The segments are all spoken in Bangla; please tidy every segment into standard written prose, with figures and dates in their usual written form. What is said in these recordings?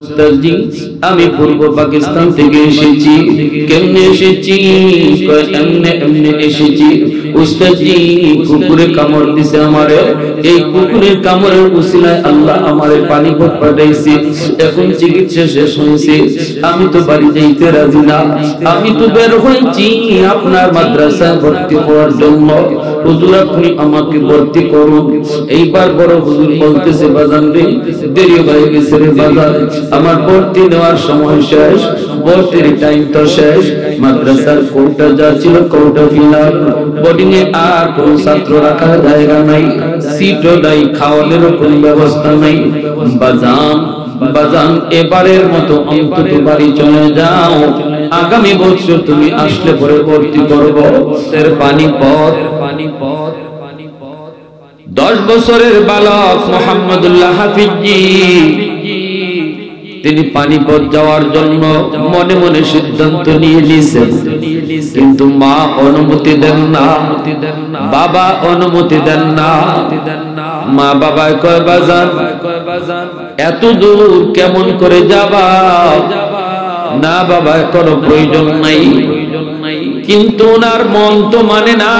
উস্তাদজি আমি পূর্ব পাকিস্তান থেকে এসেছি। কেমনে এসেছি? এমনে এমনে এসেছি। উস্তাদজি কুকুরে কামড় দিছে আমারে, এই কুকুরের কামড়ের উসিলায় আল্লাহ আমারে পানি পথ পাঠাইছে। এখন চিকিৎসা শেষ হয়েছে, আমি তো বাড়ি যাইতে রাজি না। আমি তো বের হয়েছি আপনার মাদ্রাসায় ভর্তি হওয়ার জন্য। হুজুর আপনি আমাকে ভর্তি করুন। এইবার বড় হুজুর বলতেছে বাজান রে দেরি হয়ে গেছে রে বাজান, আমার ভর্তি নেওয়ার সময় শেষ, ভর্তির টাইম তো শেষ। মাদ্রাসার কোটা যা ছিল কোটা ফিলাপ, বোর্ডিং এ আর কোন ছাত্র রাখার জায়গা নাই, সিটও নাই, খাওয়ানোর কোনো ব্যবস্থা নাই। বাজান এবারের মতো অন্তত বাড়ি চলে যাও, আগামী বছর তুমি আসলে পরে ভর্তি করব। এর পানিপথ 10 বছরের বালক মোহাম্মদুল্লাহ হাফিজি তিনি পানিপথ যাওয়ার জন্য মনে মনে সিদ্ধান্ত নিয়ে নিয়েছেন, কিন্তু মা অনুমতি দেন না, বাবা অনুমতি দেন না। মা বাবা কয় বাজান এত দূর কেমন করে যাবা? না বাবা কোনো প্রয়োজন নাই। কিন্তু ওনার মন তো মানে না।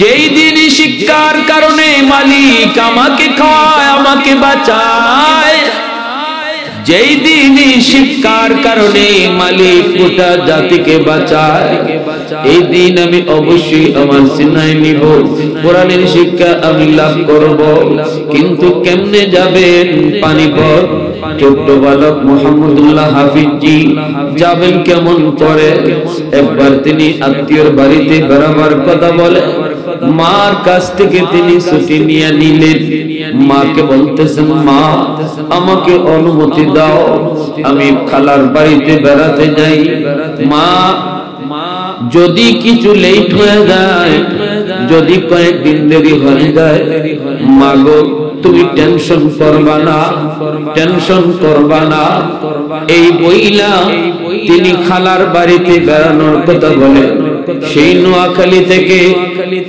যেই দিন শিক্ষার কারণে মালিক আমাকে খায়, আমাকে বাঁচায়, যেই দিন শিক্ষার কারণে মালিক গোটা জাতিকে বাঁচায়, এই দিন আমি অবশ্যই আমার সিনায় নিব, কোরআনের শিক্ষা আমি লাভ করব। কিন্তু কেমনে যাবেন পানিপথ? ছোট্ট বালক মোহাম্মদুল্লাহ হাফিজি যাবেন কেমন করে? একবার তিনি আত্মীয়র বাড়িতে বেড়াবার কথা বলে, মার কাছ থেকে তিনি ছুটি নিয়ে নিলেন। মাকে বলতেছেন মা আমাকে অনুমতি দাও, আমি খালার বাড়িতে বেড়াতে যাই। মা যদি কিছু লেট হয়ে যায়, যদি কয়েকদিন দেরি হয়ে যায়, মা গো তুমি টেনশন করবা না, টেনশন করবা না। এই বইলা তিনি খালার বাড়িতে বেড়ানোর কথা বলে সেই নোয়াখালী থেকে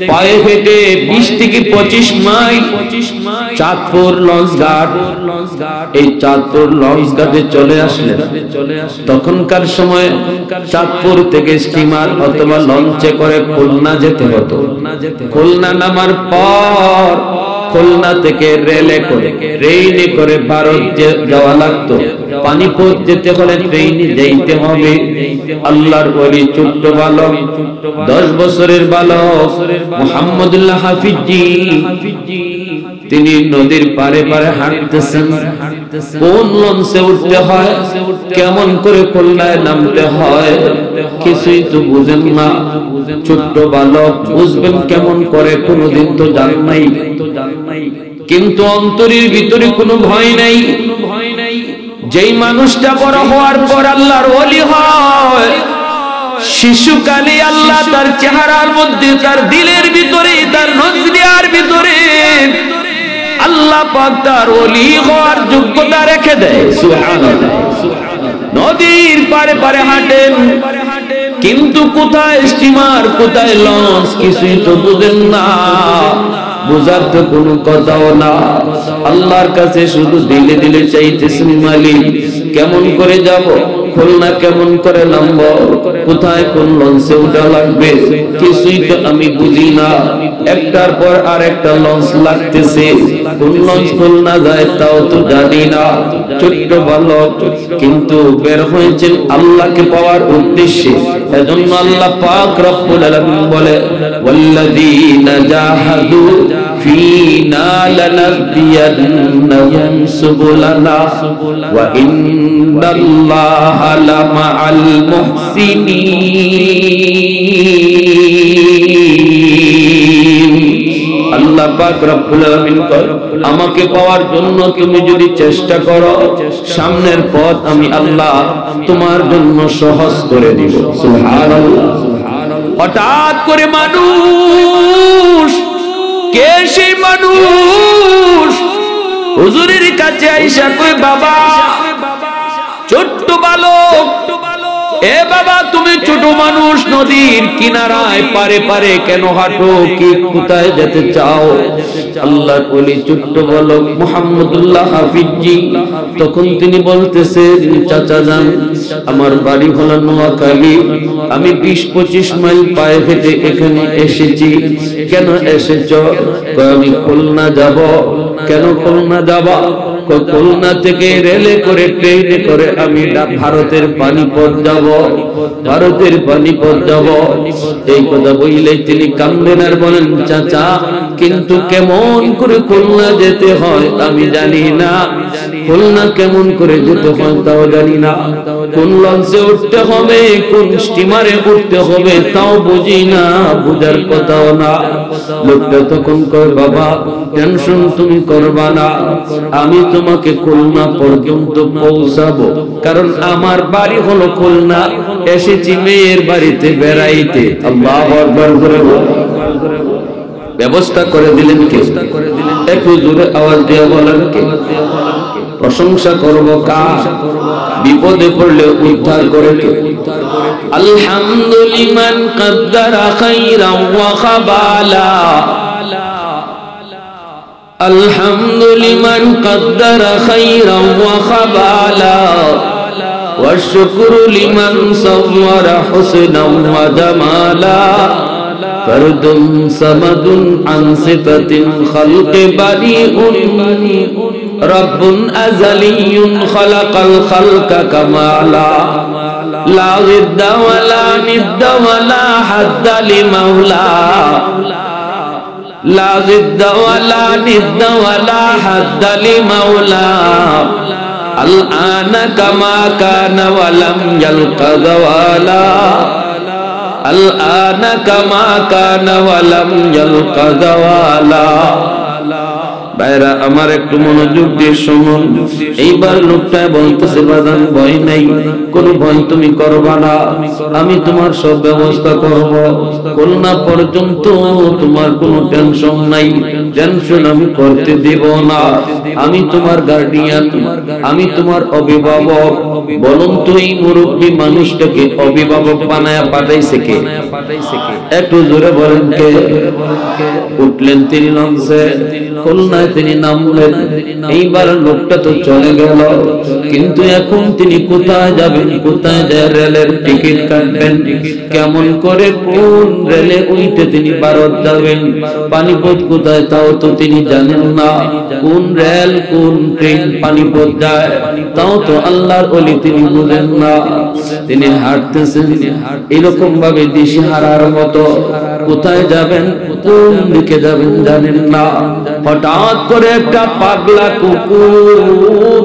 পায়ে হেঁটে 20 থেকে 25 মাইল চাঁদপুর লঞ্চ ঘাট, এই চাঁদপুর লঞ্চ ঘাটে চলে আসলেন। তখনকার সময় চাঁদপুর থেকে স্টিমার অথবা লঞ্চে করে খুলনা যেতে হতো। খুলনা নামার পর খুলনা থেকে রেলে করে ট্রেনে করে ভারত যাওয়া লাগতো। পানিপথ যেতে হলে ট্রেনে যাইতে হবে। আল্লাহর ওলি ছোট্ট বালক 10 বছরের বালক মোহাম্মদুল্লাহ হাফিজি তিনি নদীর পারে পারে হাঁটতেছেন। কোন লঞ্চে উঠতে হয়, কেমন করে খুলনায় নামতে হয় কিছুই তো বুঝেন না। ছোট্ট বালক বুঝবেন কেমন করে? কোনদিন তো জান নাই, কিন্তু অন্তরের ভিতরে কোনো ভয় নাই। যেই মানুষটা বড় হওয়ার পর আল্লাহর ওলি হয়, শিশুকালে আল্লাহ তার চেহারার মধ্যে, তার দিলের ভিতরে, তার নজরিয়ার ভিতরে আল্লাহ পাক তার ওলি হওয়ার যোগ্যতা রেখে দেয়। সুবহানাল্লাহ। নদীর পারে পারে হাঁটেন, কিন্তু কোথায় স্টিমার কোথায় লঞ্চ কিছুই তো বুঝেন না। বুঝার তো কোনো কথাও না। আল্লাহর কাছে শুধু দিলে দিলে চাইতেছেন মালিক কেমন করে যাব, খুলনা কেমন করে নামবো, কোথায় কোন লঞ্চে উঠা লাগবে কিছুই তো আমি বুঝি না। একটার পর আর একটা লঞ্চ লাগতেছে, কোন লঞ্চ খুলনা যায় তাও তো জানি না। ছোট্ট বালক কিন্তু বের হয়েছেন আল্লাহকে পাওয়ার উদ্দেশ্যে। এজন্য আল্লাহ পাক রব্বুল আলামিন বলে ওয়াল্লাযীনা জাহাদু ফীনা লানাহদিয়ান্নাহুম সুবুলানা ওয়া ইন্নাল্লাহা লামাআল মুহসিনিন। আল্লাহ পাক রব্বুল আলামিন কয় আমাকে পাওয়ার জন্য তুমি যদি চেষ্টা করো, সামনের পথ আমি আল্লাহ তোমার জন্য সহজ করে দিব। সুবহানাল্লাহ। হঠাৎ করে মানুষ, কে সেই মানুষ হুজুরের কাছে আইসা কই বাবা, ছোট্ট বালক এ বাবা তুমি ছোট মানুষ, নদীর কিনারায় পারে পারে কেন হাঁটো? কি কোথায় যেতে চাও? আল্লাহর ওলি ছোট্ট বালক মুহাম্মদুল্লাহ হাফিজি তখন তিনি বলতেছেন, চাচা যান, আমার বাড়ি হলো নোয়াখালী, আমি 20-25 মাইল পায়ে হেঁটে এখানে এসেছি। কেন এসেছ? আমি খুলনা যাব। কেন খুলনা যাবা? খুলনা থেকে রেলে করে ট্রেনে করে আমি ভারতের পানিপথ যাব, ভারতের পানিপথ যাব। এই কথা বললে তিনি কান্দেন আর বলেন, চাচা কিন্তু কেমন করে খুলনা যেতে হয় আমি জানি না, খুলনা কেমন করে যেতে হয় তাও জানি না, কোন লঞ্চে উঠতে হবে, কোন স্টিমারে উঠতে হবে তাও বুঝি না, বুঝার কথাও না। লোকটা তখন কয়, বাবা টেনশন তুমি করবা না, আমি তোমাকে খুলনা পর্যন্ত পৌঁছাবো, কারণ আমার বাড়ি হলো খুলনা, এসেছি মেয়ের বাড়িতে বেড়াইতে। আল্লাহু আকবার করে ব্যবস্থা করে দিলেন কে? একটু জোরে আওয়াজ দিয়ে বলেন কে? প্রশংসা করব কার? বিপদে পড়লে উদ্ধার করে কে? আলহামদুলিল্লাহ কদ্দারা খাইরান ওয়া খাবালা, আলহামদুলিল্লাহ কদ্দারা খাইরান ওয়া খাবালা, والشكر لمن صور حسنا وجمالا، فرد صمد عن صفة الخلق بريء، رب أزلي خلق الخلق كمالا، لا ضد ولا ند ولا حد لمولى، لا ضد ولا ند ولا حد لمولى، الآن كما كان ولم يلق زوالا، الآن كما كان ولم يلق زوالا। ভাইরা আমার একটু মনোযোগ দিয়ে শুনুন। এইবার লোকটা বলতেছে, বাদান ভয় নাই, কোনো ভয় তুমি করবা না, আমি তোমার সব ব্যবস্থা করব, খুলনা পর্যন্ত তোমার কোনো টেনশন নাই, টেনশন আমি করতে দেব না, আমি তোমার গার্ডিয়ান, আমি তোমার অভিভাবক। বলুন তো এই মুরব্বী মানুষটাকে অভিভাবক বানায়া পাঠাইছে কে? একটু জোরে বলেন কে? উঠলেন তিনি লঞ্চে, খুলনায় তিনি নামলেন। এইবার লোকটা তো চলে গেল, কিন্তু এখন তিনি কোথায় যাবেন? কোথায় যায় রেলের টিকিট কাটবেন? কেমন করে কোন রেলে উঠে তিনি ভারত যাবেন? পানিপথ কোথায় তাও তো তিনি জানেন না, কোন রেল কোন ট্রেন পানিপথ যায় তাও তো আল্লাহর ওলি তিনি বুঝেন না। তিনি হাঁটতেছেন এরকম ভাবে দিশেহারার মতো, কোথায় যাবেন কোন দিকে যাবেন জানেন না। হঠাৎ করে একটা পাগলা কুকুর,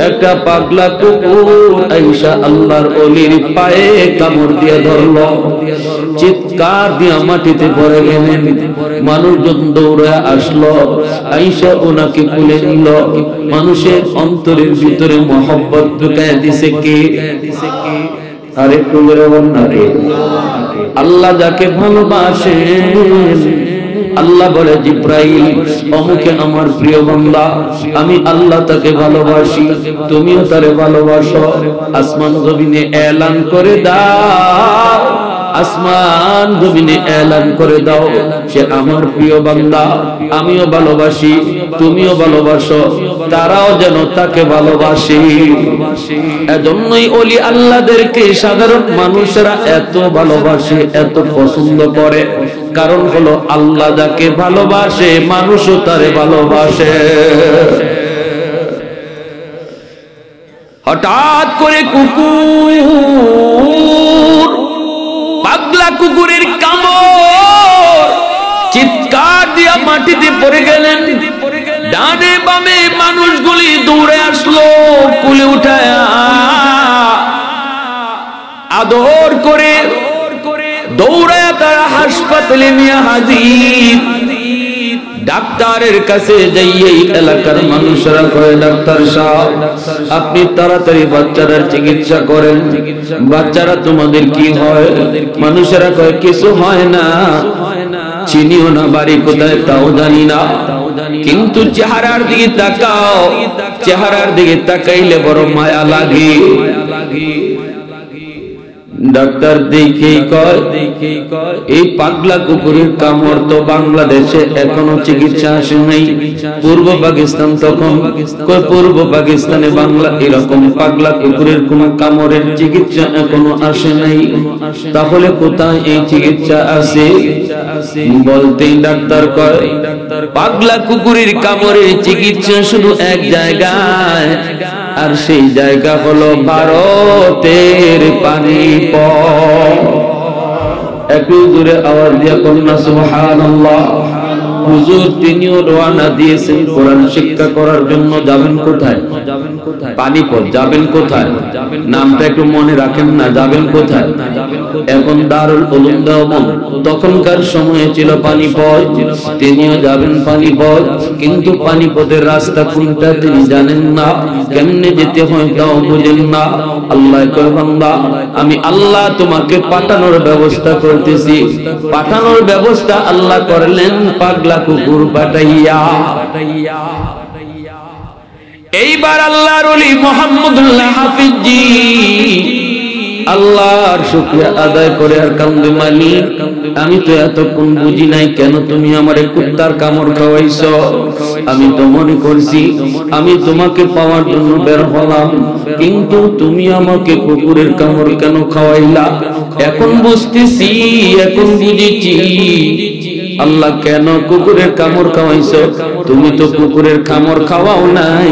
একটা পাগলা কুকুর আয়েশা আল্লাহর ওলির পায়ে কামড় দিয়ে ধরলো, চিৎকার দিয়ে মাটিতে পড়ে গেলেন। মানুষজন দৌড়ে আসলো, আয়েশা ওনাকে কোলে নিল। মানুষের অন্তরের ভিতরে মহব্বত ঢুকায় দিছে কে? আরে কুকুরে বন্যারে আল্লাহ যাকে ভালোবাসেন, আল্লাহ বলে জিব্রাইল অমুকে আমার প্রিয় বান্দা, আমি আল্লাহ তাকে ভালোবাসি, তুমিও তারে ভালোবাসো। আসমান জমিনে এলান করে দাও, আসমান জমিনে এলান করে দাও, সে আমার প্রিয় বান্দা, আমিও ভালোবাসি, তুমিও ভালোবাসো, তারাও যেন তাকে ভালোবাসে। এজন্যই ওলি আল্লাহদেরকে সাধারণ মানুষেরা এত ভালোবাসে, এত পছন্দ করে, কারণ হলো আল্লাহ যাকে ভালোবাসে মানুষও তারে ভালোবাসে। হঠাৎ করে কুকুর, পাগলা কুকুরের কামড়, চিৎকার দিয়া মাটিতে পড়ে গেলেন। ডানে বামে মানুষগুলি দৌড়ে আসলো, কুলে উঠায় আদর করে দৌড়ায় তারা হাসপাতালে নিয়ে হাজির। ডাক্তারের কাছে যাইয়েই এলাকার মানুষরা কয়, ডাক্তার সাহেব আপনি তাড়াতাড়ি বাচ্চাটার চিকিৎসা করেন, বাচ্চারা তোমাদের কি হয়? মানুষেরা কয় কিছু হয় না, চিনিও না, বাড়ি কোথায় তাও জানি না, কিন্তু চেহারার দিকে তাকাও, চেহারার দিকে তাকাইলে বড় মায়া লাগে। ডাক্তার দেখেই কয় এই পাগলা কুকুরের কামড় তো বাংলাদেশে এখনো চিকিৎসা আসে নাই। পূর্ব পাকিস্তান তখন কয় পূর্ব পাকিস্তানে বাংলা এরকম পাগলা কুকুরের কোন কামড়ের চিকিৎসা এখনো আসে নাই। তাহলে কোথায় এই চিকিৎসা আছে? বলতেই ডাক্তার কয় পাগলা কুকুরের কামড়ের চিকিৎসা শুধু এক জায়গায়, আর সেই জায়গা হলো ভারতের পানিপথ। একটু জোরে আওয়াজ দিয়ে কন্যা সুবহানাল্লাহ। হুজুর তিনিও রওনা দিয়েছেন কোরআন শিক্ষা করার জন্য। যাবেন কোথায়? পানিপথ। যাবেন কোথায়? নামটা একটু মনে রাখেন না। যাবেন কোথায়? এখন দারুল উলুম দেওবন্দ, তখনকার সময়ে ছিল পানিপথ। তিনিও যাবেন পানিপথ, কিন্তু পানিপথের রাস্তা কোনটা তিনি জানেন না, কেমনে যেতে হয় তাও বুঝেন না। আল্লাহ কয় বান্দা আমি আল্লাহ তোমাকে পাঠানোর ব্যবস্থা করতেছি। পাঠানোর ব্যবস্থা আল্লাহ করলেন পাগলা কুকুর পাঠাইয়া। এইবার আল্লাহর ওলি মুহাম্মদুল্লাহ হাফিজি আল্লাহর শুকরিয়া আদায় করে আর কান্দে, মালিক আমি তো এতক্ষণ বুঝি নাই কেন তুমি আমারে কুত্তার কামড় খাওয়াইছো। আমি তো মনে করছি আমি তোমাকে পাওয়ার জন্য বের হলাম, কিন্তু তুমি আমাকে কুকুরের কামড় কেন খাওয়াইলা? এখন বুঝতেছি, এখন বুঝেছি আল্লাহ কেন কুকুরের কামড় খাওয়াইছো। তুমি তো কুকুরের কামড় খাওয়াও নাই,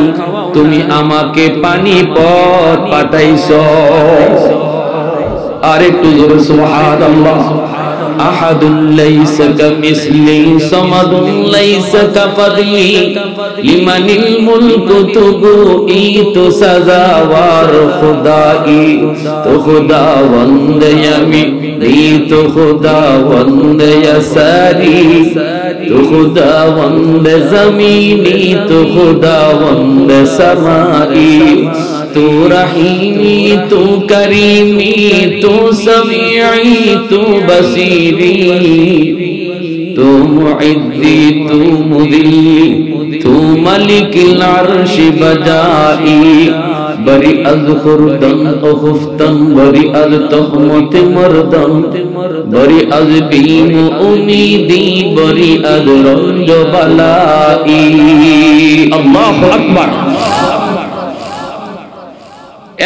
তুমি আমাকে পানিপথ পাঠাইছো। আরেকটু জোরে সুবহানাল্লাহ। আহাদুন লাইসা কামিসলি সামাদুন লাইসা কাফাদলি লিমানিল মুলকু তুগুই তো সাজাওয়ার খুদাই তো খুদাওয়ান্দ আমি তো খুদাওয়ান্দ সারি তো খুদাওয়ান্দ জমিনি তো খুদাওয়ান্দ সমাই तू रहीमी तू करीमी तू समीई तू बसीरी तू मुइद्दी तू मुदिल्ली तू मलिकिल अर्श बजाई बरी अज खुरदन ओ खुफ्तन बरी अज तहमत मर्दन बरी अज बीम उम्मीदी बरी अज रंज बलाई। अल्लाहु अकबर।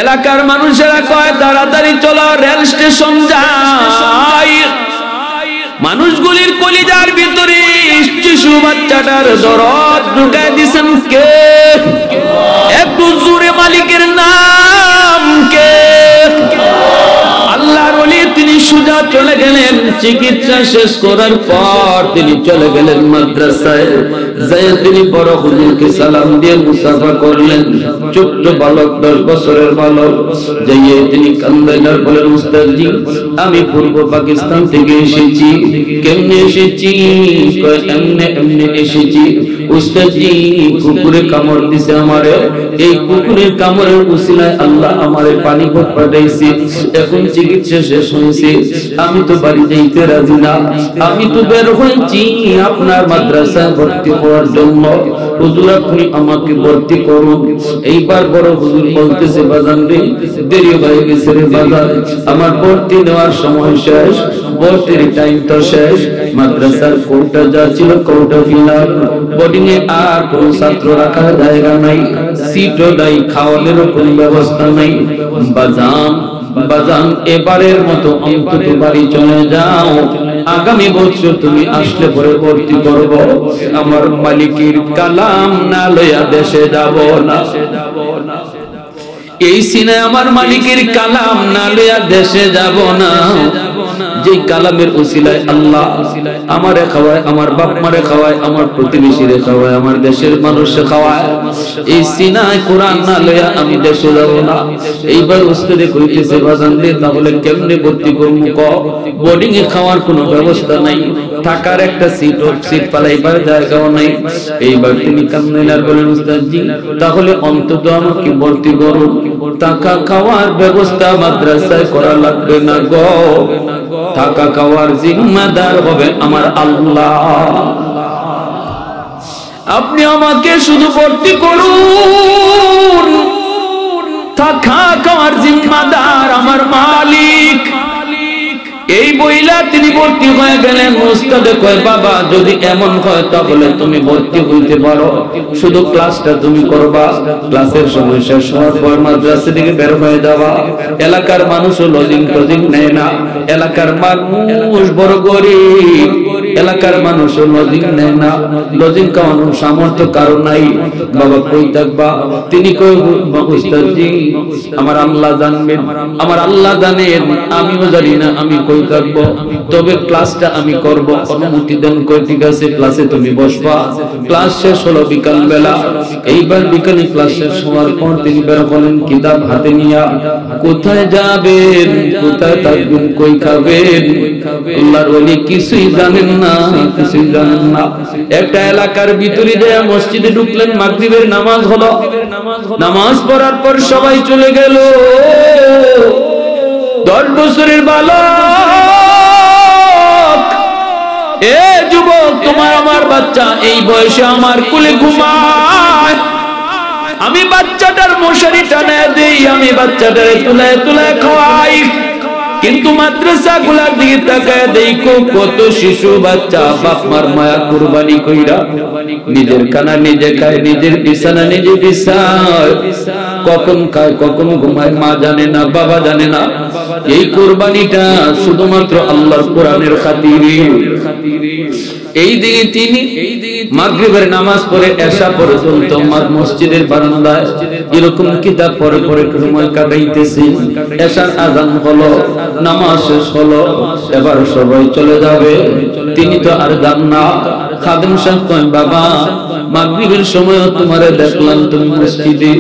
এলাকার মানুষেরা কয় তাড়াতাড়ি চলো, রেল স্টেশন যাই। মানুষগুলির কলিজার ভিতরে শিশু বাচ্চাটার দরদ ঢুকায় দিছেন কে? একটু জোরে মালিকের নাম কে? আল্লাহর ওলি তিনি সুজা চলে গেলেন। চিকিৎসা শেষ করার পর তিনি চলে গেলেন মাদ্রাসায়। যাই তিনি বড় হুজুরকে সালাম দিয়ে মুসাফা করলেন। ছোট্ট বালক 10 বছরের বালক যাইয়ে তিনি কান্দাইনার বলেন উস্তাদজি আমি পূর্ব পাকিস্তান থেকে এসেছি। কেমনে এসেছি? কয় এমনে এমনে এসেছি উস্তাদজি, কুকুরে কামড় দিছে আমারে। এই কুকুরের কামড়ের উসিলায় আল্লাহ আমারে পানিপথ পাঠাইছে। এখন চিকিৎসা শেষ হয়েছে, আমি তো বাড়ি যাইতে রাজি না। আমি তো বের হয়েছি আপনার মাদ্রাসায় ভর্তি হওয়ার জন্য। হুজুর আপনি আমাকে ভর্তি করুন। এইবার বড় হুজুর বলতেছে বাজান রে দেরি হয়ে গেছে রে বাজান, আমার ভর্তি নেওয়ার সময় শেষ, ভর্তির টাইম তো শেষ। মাদ্রাসার কোটা যা ছিল কোটা ফিলার, বোর্ডিং এ আর কোন ছাত্র রাখার জায়গা নাই, সিটও নাই, খাওয়ানোর কোনো ব্যবস্থা নাই। বাজান এবারের মতো অন্তত বাড়ি চলে যাও, আগামী বছর তুমি আসলে পরে ভর্তি করব। আমার মালিকের কালাম না লইয়া দেশে যাব না। এই সিনে আমার মালিকের কালাম না লইয়া দেশে যাব না। যে কালামের উসিলায় আল্লাহ আমারে খাওয়ায়, আমার বাপ মারে খাওয়ায়, আমার প্রতিবেশীরে খাওয়ায়, আমার দেশের মানুষে খাওয়ায়। এই সিনায় কোরআন না লইয়া আমি দেশে যাব না। এইবার উস্তাদে কইতেছে বাজান রে তাহলে কেমনে ভর্তি করব? বোর্ডিং এ খাওয়ার কোনো ব্যবস্থা নাই, থাকার একটা সিট পালাইবার জায়গাও নাই। এইবার তিনি কান্নাইনার বলেন উস্তাদজি তাহলে অন্তত আমাকে ভর্তি করুন, টাকা খাওয়ার ব্যবস্থা মাদ্রাসায় করা লাগবে না গো, টাকা খাওয়ার জিম্মাদার হবে আমার আল্লাহ। আপনি আমাকে শুধু ভর্তি করুন, বাবা খাওয়ার জিম্মাদার আমার মালিক। এই বইলা তিনি ভর্তি হয়ে গেলেন। উস্তাদে কয় বাবা যদি এমন হয় তাহলে তুমি ভর্তি হইতে পারো, শুধু ক্লাসটা তুমি করবা, ক্লাসের সময় শেষ হওয়ার পর মাদ্রাসা থেকে বের হয়ে যাবা। এলাকার মানুষ লজিং টজিং নেয় না, এলাকার মানুষ বড় গরিব, এলাকার মানুষ লজিং নেয় না, লজিং খাওয়ানোর সামর্থ্য কারো নাই। বাবা কই থাকবা? তিনি কই উস্তাদজি আমার আল্লাহ জানবেন, আমার আল্লাহ জানেন, আমিও জানি না আমি কই থাকবো, তবে ক্লাসটা আমি করব, অনুমতি দেন। কই ঠিক আছে, ক্লাসে তুমি বসবা। ক্লাস শেষ হলো বিকাল বেলা। এইবার বিকালে ক্লাস শেষ হওয়ার পর তিনি বের হলেন কিতাব হাতে নিয়ে। কোথায় যাবেন, কোথায় থাকবেন, কই খাবেন, আল্লাহর ওলি কিছুই জানেন না, কিছুই জানেন না। একটা এলাকার ভিতরে যায় মসজিদে ঢুকলেন, মাগরিবের নামাজ হলো। নামাজ পড়ার পর সবাই চলে গেল। 10 বছরের বালক, এ যুবক তোমার আমার বাচ্চা এই বয়সে আমার কোলে ঘুমায়, আমি বাচ্চাটার মশারি টানে দেই, আমি বাচ্চাটারে তুলায় তুলায় খাওয়াই, কিন্তু মাদ্রাসা গুলার দিকে তাকায় দেখো কত শিশু বাচ্চা বাপ মার মায়া কুরবানি কইরা নিজের খানা নিজে খায়, নিজের বিছানা নিজে বিছায়, কখন খায় কখন ঘুমায় মা জানে না, বাবা জানে না। এই কুরবানিটা শুধুমাত্র আল্লাহর কোরআনের খাতিরে। এই দিকে তিনি মাগরিবের নামাজ পড়ে এশা পর্যন্ত মসজিদের বারান্দায় এরকম কিতাব পড়ে পড়ে সময় কাটাইতেছেন। এশার আযান হলো, নামাজ শেষ হলো, এবার সবাই চলে যাবে, তিনি তো আর যান না। খাদেম সাহেব কয় বাবা মাগরিবের সময় তোমারে দেখলাম তুমি মসজিদে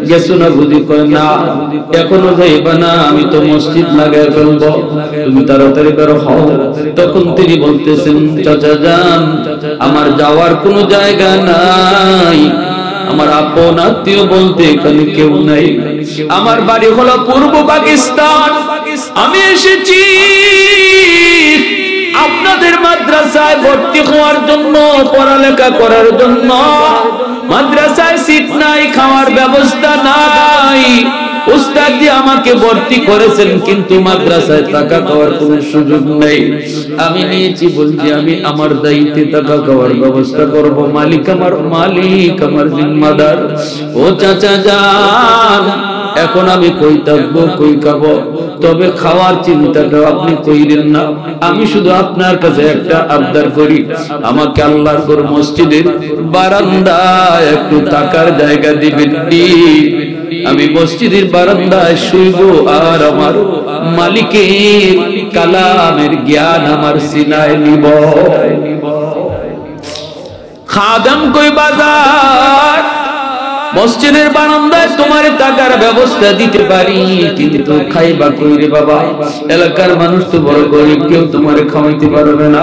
গেছো না বুঝি? কয় না এখনো যাইবা না, আমি তো মসজিদ লাগাই ফেলবো, তুমি তাড়াতাড়ি বের হও। তখন তিনি বলতেছেন চাচা যান আমার যাওয়ার কোনো জায়গা নাই, আমার আপন আত্মীয় বলতে এখানে কেউ নাই, আমার বাড়ি হলো পূর্ব পাকিস্তান, আমি এসেছি আপনাদের মাদ্রাসায় ভর্তি হওয়ার জন্য, পড়ালেখা করার জন্য। মাদ্রাসায় সিট নাই, খাওয়ার ব্যবস্থা নাই, উস্তাদজি আমাকে ভর্তি করেছেন কিন্তু মাদ্রাসায় টাকা খাওয়ার কোনো সুযোগ নেই। আমি নিয়েছি বলছি আমি আমার দায়িত্বে টাকা খাওয়ার ব্যবস্থা করব, মালিক আমার জিম্মাদার। ও চাচা যান এখন আমি কই থাকবো, কই খাবো, তবে খাওয়ার চিন্তাটা আপনি কইলেন না। আমি শুধু আপনার কাছে একটা আবদার করি, আমাকে আল্লাহর ঘর মসজিদের বারান্দায় একটু থাকার জায়গা দিবেন। আমি মসজিদের বারান্দায় শুইব আর আমার মালিকের কালামের জ্ঞান আমার সিনায় নিব। খাদেম কই বাজার মসজিদের বারান্দায় তোমার টাকার ব্যবস্থা দিতে পারি, কিন্তু খাইবা কই রে বাবা? এলাকার মানুষ তো বড় গরিব, কেউ তোমারে খাওয়াইতে পারবে না।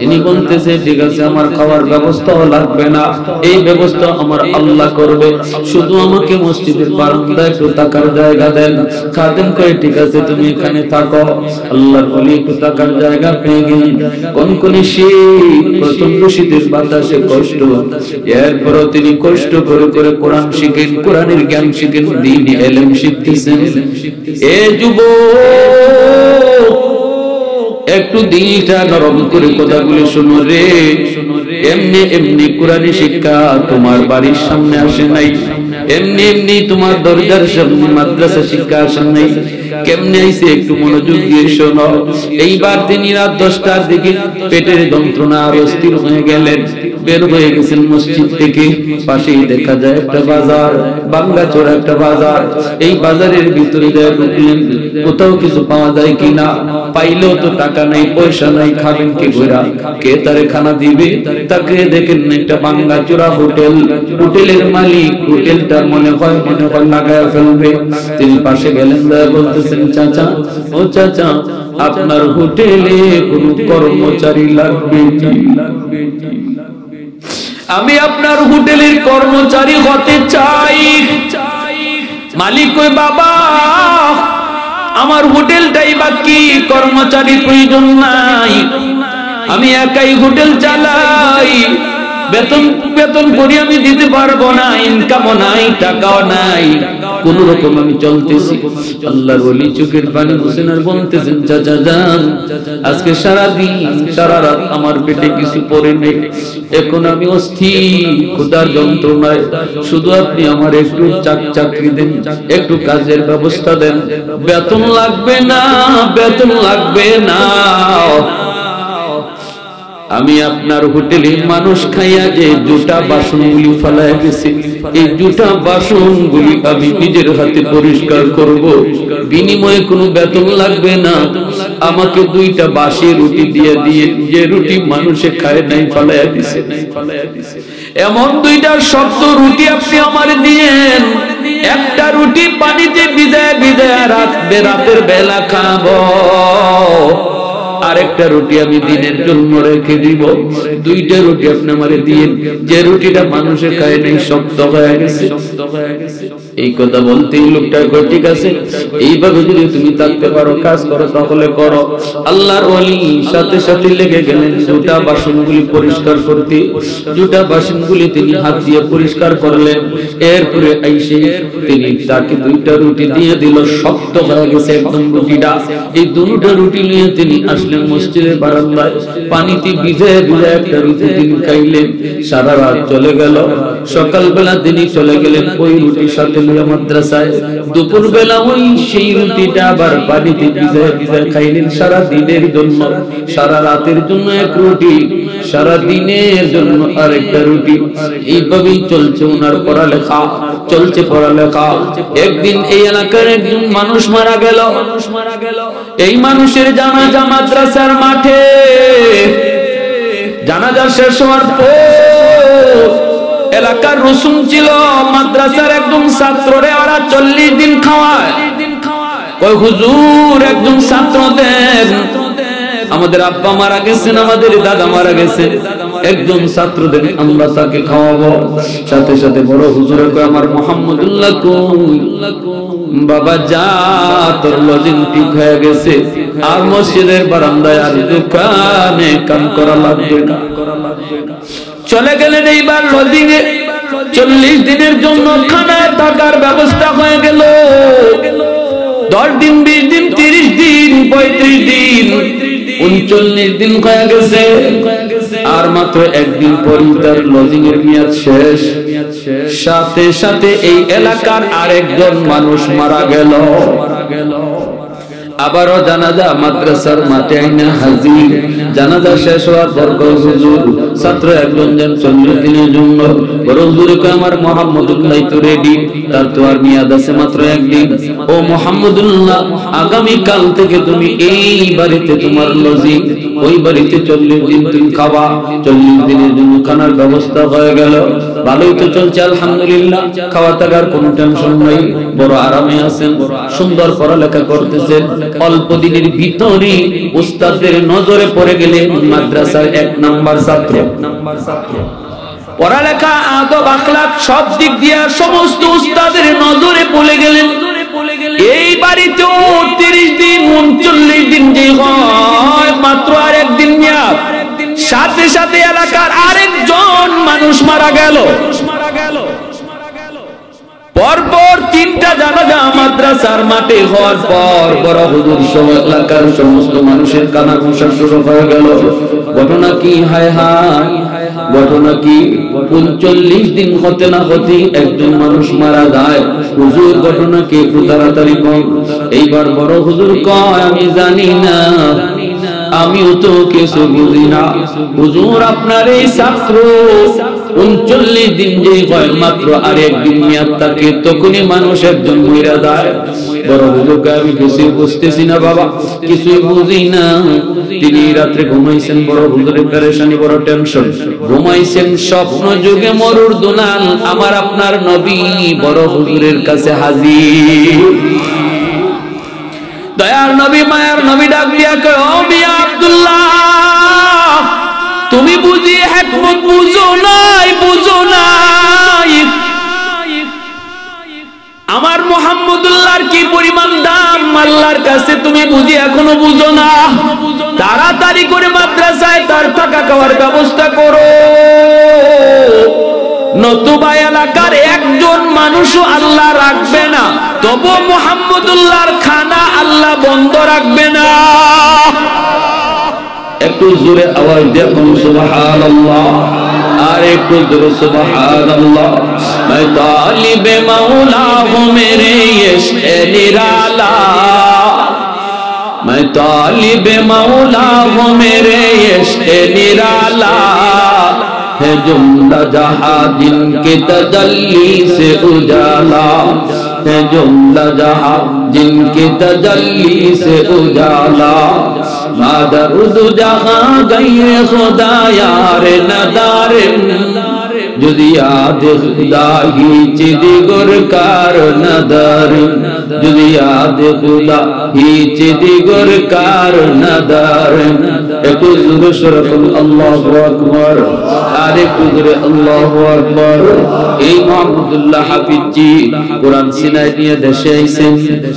ইনি বলতেছে ঠিক আছে আমার খাওয়ার ব্যবস্থাও লাগবে না, এই ব্যবস্থা আমার আল্লাহ করবে, শুধু আমাকে মসজিদের বারান্দায় একটু টাকার জায়গা দেন। খাদেম কয় ঠিক আছে তুমি এখানে থাকো। আল্লাহর ওলি একটু টাকার জায়গা পেয়ে গেলেন। কনকনে শীত, প্রচন্ড শীতের বাতাসে কষ্ট, এরপরও তিনি কষ্ট করে করে কোরআন শিখেন, কোরআনের জ্ঞান শিখেন, দ্বীনি ইলম শিখতেছেন। এ যুবক একটু দিলটা নরম করে কথাগুলো শোনো রে। এমনি এমনি কোরআনী শিক্ষা তোমার বাড়ির সামনে আসে নাই, এমনি এমনি তোমার দরজার সামনে মাদ্রাসা শিক্ষা আসে নাই, কেমনে আইছে একটু মনোযোগ দিয়ে শোনো। এইবার তিনি রাত 10টার দিকে পেটের যন্ত্রণা আর অস্থির হয়ে গেলেন, বের হয়ে গেছেন মসজিদ থেকে। পাশেই দেখা যায় একটা বাজার, বাংলাচোরা একটা বাজার। এই বাজারের ভিতরে যায় ঢুকলেন, কোথাও কিছু পাওয়া যায় কিনা, পাইলেও তো টাকা নাই, পয়সা নাই, খাবেন কি ঘোরা, কে তারে খানা দিবে? তাকে দেখেন একটা বাংলাচোরা হোটেল, হোটেলের মালিক হোটেলটা মনে হয় লাগায় ফেলবে। তিনি পাশে গেলেন, বলতেছেন চাচা ও চাচা আপনার হোটেলে কোনো কর্মচারী লাগবে? আমি আপনার হোটেলের কর্মচারী হতে চাই। মালিক কই বাবা আমার হোটেলটাই বাকি, কর্মচারী প্রয়োজন নাই, আমি একাই হোটেল চালাই, বেতন করি আমি দিতে পারবো না, ইনকামও নাই, টাকাও নাই, কোন রকম আমি চলতেছি। আল্লাহর ওলি চোখের পানি মুছেন আর বলতেছেন, চাচা যান, আজকে সারা দিন সারা রাত আমার পেটে কিছু পড়ে নেই, এখন আমি অস্থির ক্ষুধার যন্ত্রণায়, শুধু আপনি আমার একটু চাকরি দেন, একটু কাজের ব্যবস্থা দেন, বেতন লাগবে না, বেতন লাগবে না, আমি আপনার হোটেলে মানুষ খাইয়া যে জুটা বাসনগুলি ফেলায় গেছি, এই জুটা বাসনগুলি আমি নিজের হাতে পরিষ্কার করব, বিনিময়ে কোনো বেতন লাগবে না, আমাকে 2টা বাসি রুটি দিয়ে দিয়ে, যে রুটি মানুষে খায় নাই ফেলাইয়া দিছে, এমন 2টা শক্ত রুটি আপনি আমার দিয়েন, একটা রুটি পানিতে ভিজায় ভিজায় রাতের বেলা খাবো, আরেকটা রুটি আমি দিনের জন্য রেখে দিব, 2টা রুটি আপনি আমারে দিয়েন, যে রুটিটা মানুষে খায় নাই শক্ত হয়ে গেছে। এই কথা বলতেই লোকটা কয়, ঠিক আছে, এইভাবে যদি তুমি থাকতে পারো, কাজ করো, তাহলে করো। আল্লাহর ওলি সাথে সাথে লেগে গেলেন জুটা বাসনগুলি পরিষ্কার করতে, জুটা বাসনগুলি তিনি হাত দিয়ে পরিষ্কার করলেন, এরপরে আইসে তিনি তাকে 2টা রুটি দিয়ে দিল, শক্ত হয়ে গেছে একদম রুটিটা। এই 2টা রুটি নিয়ে তিনি আসলেন মসজিদের বারান্দায়, পানিতে ভিজায় ভিজায় একটা রুটি তিনি খাইলেন, সারা রাত চলে গেল। সকালবেলা তিনি চলে গেলেন ওই রুটির সাথে নিয়ে মাদ্রাসায়, দুপুর বেলা ওই সেই রুটিটা আবার পানিতে ভিজায় ভিজায় খাইলেন, সারা দিনের জন্য, সারা রাতের জন্য এক রুটি, সারা দিনের জন্য আরেকটা রুটি। এইভাবেই চলছে ওনার পড়ালেখা, চলছে পড়ালেখা। একদিন এই এলাকার একজন মানুষ মারা গেল, এই মানুষের জানাজা মাদ্রাসার মাঠে, জানাজা শেষ হওয়ার পর এলাকার রসুম ছিল মাদ্রাসার একজন ছাত্ররে ওরা 40 দিন খাওয়ায়, কই হুজুর একজন ছাত্র দেন, আমাদের আব্বা মারা গেছেন, আমাদের দাদা মারা গেছেন, একজন ছাত্র দেন, আমরা তাকে খাওয়াবো। সাথে সাথে বড় হুজুরে কয়, আমার মুহাম্মদুল্লাহ কই? বাবা যা, তোর লজিং ঠিক হয়ে গেছে, আর মসজিদের বারান্দায় আর দোকানে কাম করা লাগবে না। চলে গেলেন এইবার লজিংয়ে, 40 দিনের জন্য খানা থাকার ব্যবস্থা হয়ে গেল। 10 দিন, 20 দিন, 30 দিন, 35 দিন, 39 দিন হয়ে গেছে, আর মাত্র একদিন পরই তার লজিং এর মেয়াদ শেষ। সাথে সাথে এই এলাকার আরেকজন মানুষ মারা গেল। আবারও জানাজা মাদ্রাসার মাঠে আইনা হাজির। জানাজা শেষ হওয়ার পর হুজুর ছাত্র একজন যেন 40 দিনের জন্য, বড় হুজুর কয়, আমার মুহাম্মদুল্লাহ তো রেডি, তার তো আর মেয়াদ আছে মাত্র একদিন। ও মুহাম্মদুল্লাহ, আগামী কাল থেকে তুমি এই বাড়িতে তোমার লজিং, ওই বাড়িতে 40 দিন তুমি খাবা। 40 দিনের জন্য খানার ব্যবস্থা হয়ে গেল। ভালোই তো চলছে আলহামদুলিল্লাহ, খাওয়া থাকার কোনো টেনশন নাই, বড় আরামে আছেন, সুন্দর পড়ালেখা করতেছেন। অল্প দিনের ভিতরে উস্তাদের নজরে পড়ে গেলেন মাদ্রাসার 1 নাম্বার ছাত্র। পড়ালেখা, আদব, আখলাক সব দিক দিয়ে সমস্ত উস্তাদের নজরে পড়ে গেলেন। এই বাড়িতেও 30 দিন 39 দিন যে হয়, মাত্র আর একদিন মেয়াদ। সাথে সাথে এলাকার আরেকজন মানুষ মারা গেল। পরপর 3টা জানাজা মাদ্রাসার মাঠে হওয়ার পর বড় হুজুর সহ এলাকার সমস্ত মানুষের কানাঘুষা শুরু হয়ে গেল। ঘটনা কি? হায় হায়, ঘটনা কি? 39 দিন হতে না হতে একজন মানুষ মারা যায়। হুজুর ঘটনা কি? একটু তাড়াতাড়ি কর। এইবার বড় হুজুর কয়, আমি জানি না, আমিও তো কিছু বুঝি না। হুজুর আপনার এই ছাত্র 39 দিন যে হয়, মাত্র আর একদিন মেয়াদ থাকে, তখনই মানুষ একজন মইরা যায়। বড় হুজুর কয়, আমি কিছুই বুঝতেছি না বাবা, কিছুই বুঝি না। তিনি রাত্রে ঘুমাইছেন, বড় হুজুরের পেরেশানি, বড় টেনশন। ঘুমাইছেন, স্বপ্ন যুগে মরুর দুলাল আমার আপনার নবী বড় হুজুরের কাছে হাজির। দয়ার নবী, মায়ার নবী ডাক দিয়া কয়, ও মিয়া আব্দুল্লাহ, তুমি বুঝি হিকমত বুঝো নাই? বুঝো নাই আমার মুহাম্মদুল্লাহর কি পরিমাণ দাম আল্লাহর কাছে, তুমি বুঝি এখনো বুঝো না? তাড়াতাড়ি করে মাদ্রাসায় তার থাকা খাওয়ার ব্যবস্থা করো, নতুবা এলাকার একজন মানুষও আল্লাহ রাখবে না, তবু মুহাম্মদুল্লাহর খানা আল্লাহ বন্ধ রাখবে না। একটু জোরে আওয়াজ দেখুন সুবহানাল্লাহ, আর একটু জোরে সুবহানাল্লাহ। मैं तालिब मौला हूँ मेरे इश्क़ निराला, मैं तालिब मौला हूँ मेरे इश्क़ निराला, है जुमला जहां जिनके तजल्ली से उजाला, है जुमला जहां जिनके तजल्ली से उजाला, मादरुद जहां गैर खुदा यार नदार, जुदी याद खुदा ही चिदिगुर कार नदार, जुदी याद खुदा ही चिदिगुर कार नदार। एक जुरे शरफुल अल्लाहु আকবার, আর একটু জোরে আল্লাহু আকবার। এই মুহাম্মদুল্লাহ হাফিজ জি কোরআন সিনাই নিয়ে দেশে আইছেন,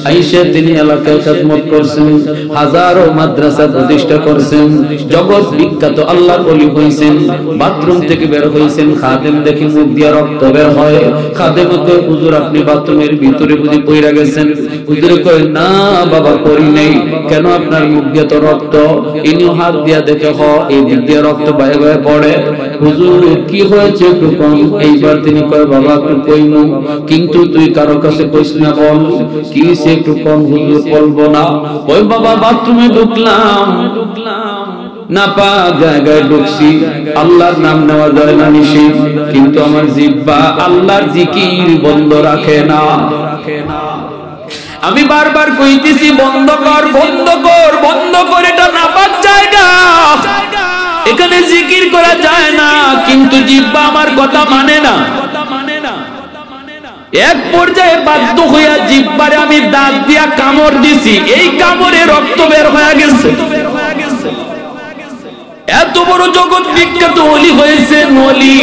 আইসা তিনি এলাকায় খিদমত করছেন, হাজারো মাদ্রাসা প্রতিষ্ঠা করছেন, জগৎ বিখ্যাত আল্লাহর ওলি হইছেন। বাথরুম থেকে বের হইছেন, খাদেম দেখে মুখ দিয়া রক্ত বের হয়। খাদেম কয় হুজুর আপনি বাথরুমের ভিতরে বুঝি পইরা গেছেন? হুজুর কয় না বাবা করি নাই। কেন আপনার মুখ দিয়ে তো রক্ত? ইনি হাত দিয়া দেখে এই দিক দিয়ে রক্ত বাইরে বাইরে পড়ে। হুজুর কি হয়েছে একটু কম। এইবার তিনি কয় বাবা একটু কইমু, কিন্তু তুই কারো কাছে কইস না, বল কি সে একটু কম। হুজুর বলবো না। ওই বাবা বাথরুমে ঢুকলাম, না পা জায়গায় ঢুকছি, আল্লাহর নাম নেওয়া যায় না নিষেধ, কিন্তু আমার জিহ্বা আল্লাহর জিকির বন্ধ রাখে না। আমি বারবার কইতেছি বন্ধ কর বন্ধ কর বন্ধ কর, এটা নাপাক জায়গা, এখানে জিকির করা যায় না, কিন্তু জিহ্বা আমার কথা মানে না। এক পর্যায়ে বাধ্য হইয়া জিহ্বারে আমি দাঁত দিয়া কামড় দিছি, এই কামড়ে রক্ত বের হয়ে গেছে। এত বড় জগৎ বিখ্যাত ওলি হয়েছেন, ওলি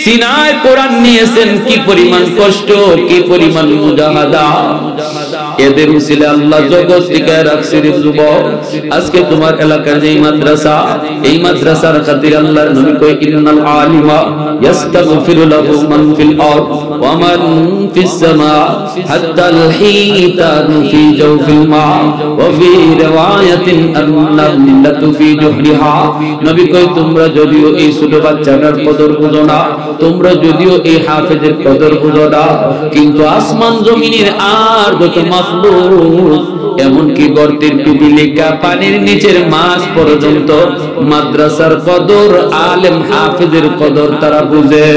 সিনায় কোরআন নিয়েছেন, কি পরিমাণ কষ্ট, কি পরিমাণ মুজাহাদা। এদের উসিলে আল্লাহ জগৎ টিকায় রাখছে রে যুবক। আজকে তোমার এলাকার যে মাদ্রাসা, এই মাদ্রাসার খাতির আল্লাহর নবী কয় ইন্নাল আলিমা ইস্তাগফিরু লাহু মান ফিল আরদ ওয়া মান ফিস সামা হাত্তাল হিতান ফি জাওফিল মা ওয়া ফি রিওয়ায়াতিন আন্নাল্লাতু ফি জুহরিহা। নবী কয় তোমরা যদিও এই ছোট বাচ্চাটার কদর বুঝো না, তোমরা যদিও এই হাফেজের কদর বুঝো না, কিন্তু আসমান জমিনের আর যত মাখলুক, এমনকি গর্তের পিপিলিকা, পানির নিচের মাছ পর্যন্ত মাদ্রাসার কদর, আলেম হাফেজের কদর তারা বুঝে।